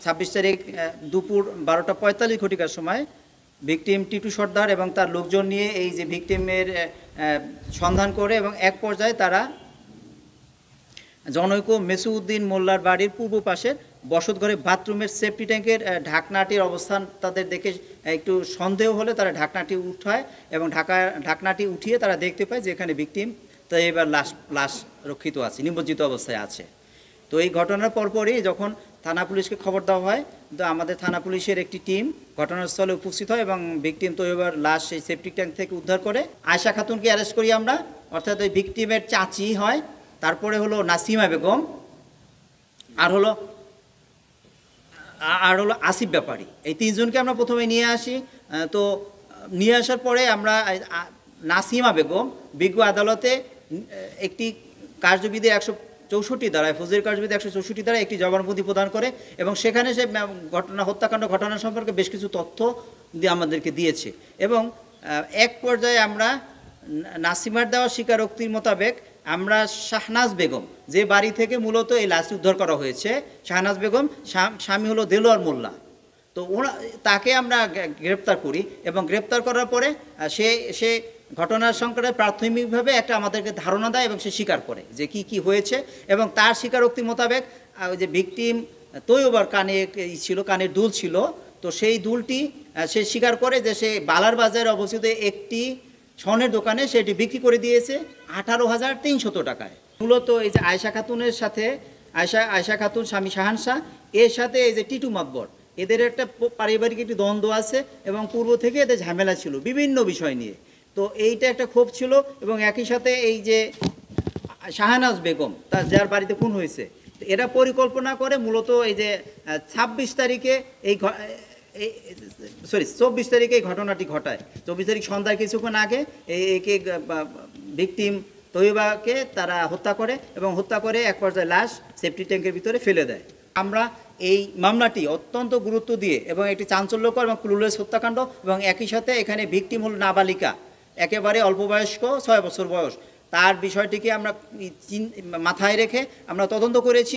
26 তারিখ দুপুর 12:45 ঘটিকার সময় ভিকটিম টিটু সর্দার এবং তার লোকজন নিয়ে এই যে ভিকটিমের সন্ধান করে এবং এক পর্যায়ে তারা জনৈক মেসুউদ্দিন মোল্লার বাড়ির পূর্ব পাশের বসতঘরে বাথরুমের সেফটি ট্যাঙ্কের ঢাকনাটির অবস্থান তাদের দেখে একটু সন্দেহ হলে তারা ঢাকনাটি উঠায় এবং ঢাকনাটি উঠিয়ে তারা দেখতে পায় যে এখানে ভিকটিম তো এবার লাশ রক্ষিত আছে, নিমজ্জিত অবস্থায় আছে। তো এই ঘটনার পরপরই যখন থানা পুলিশকে খবর দেওয়া হয়, তো আমাদের থানা পুলিশের একটি টিম ঘটনাস্থলে উপস্থিত হয় এবং ভিকটিম তো এবার লাশ সেই সেফটি ট্যাঙ্ক থেকে উদ্ধার করে আয়েশা খাতুনকে অ্যারেস্ট করি আমরা, অর্থাৎ ওই ভিকটিমের চাচি হয়। তারপরে হলো নাসিমা বেগম, আর হলো আসিফ ব্যাপারী, এই তিনজনকে আমরা প্রথমে নিয়ে আসি। তো নিয়ে আসার পরে আমরা নাসিমা বেগম বিজ্ঞ আদালতে একটি কার্যবিধি 164 ধারায়, ফৌজদারি কার্যবিধি 164 ধারায় একটি জবানবন্দি প্রদান করে এবং সেখানে সে হত্যাকাণ্ড ঘটনা সম্পর্কে বেশ কিছু তথ্য আমাদেরকে দিয়েছে। এবং এক পর্যায়ে আমরা নাসিমার দেওয়া স্বীকারোক্তির মোতাবেক আমরা শাহনাজ বেগম, যে বাড়ি থেকে মূলত এই লাশ উদ্ধার করা হয়েছে, শাহনাজ বেগম স্বামী হলো দেলোয়ার মোল্লা, তো তাকে আমরা গ্রেপ্তার করি এবং গ্রেপ্তার করার পরে সে ঘটনার সংকটে প্রাথমিকভাবে একটা আমাদেরকে ধারণা দেয় এবং সে স্বীকার করে যে কি হয়েছে। এবং তার স্বীকারোক্তি মোতাবেক ওই যে ভিকটিম তৈয়বার কানের দুল ছিল, তো সেই দুলটি সে স্বীকার করে যে সে বালার বাজারে অবস্থিত একটি স্বর্ণের দোকানে সেটি বিক্রি করে দিয়েছে 18,300 টাকায়। মূলত এই যে আয়েশা খাতুনের সাথে আয়েশা খাতুন স্বামী শাহান শাহ, এর সাথে এই যে টিটু মাতবর, এদের একটা পারিবারিক একটি দ্বন্দ্ব আছে এবং পূর্ব থেকে এদের ঝামেলা ছিল বিভিন্ন বিষয় নিয়ে। তো এইটা একটা ক্ষোভ ছিল এবং একই সাথে এই যে শাহনাজ বেগম যার বাড়িতে খুন হয়েছে, এরা পরিকল্পনা করে মূলত এই যে 24 তারিখে এই ঘটনাটি ঘটায়। 24 তারিখ সন্ধ্যায় কিছুক্ষণ আগে একে ভিকটিম তৈবাকে তারা হত্যা করে এবং হত্যা করে এক পর্যায়ে লাশ সেফটি ট্যাঙ্কের ভিতরে ফেলে দেয়। আমরা এই মামলাটি অত্যন্ত গুরুত্ব দিয়ে এবং একটি চাঞ্চল্যকর এবং ক্লুলেস হত্যাকাণ্ড এবং একই সাথে এখানে ভিকটিম হল নাবালিকা, একেবারে অল্প বয়স্ক, 6 বছর বয়স, তার বিষয়টিকে আমরা মাথায় রেখে আমরা তদন্ত করেছি।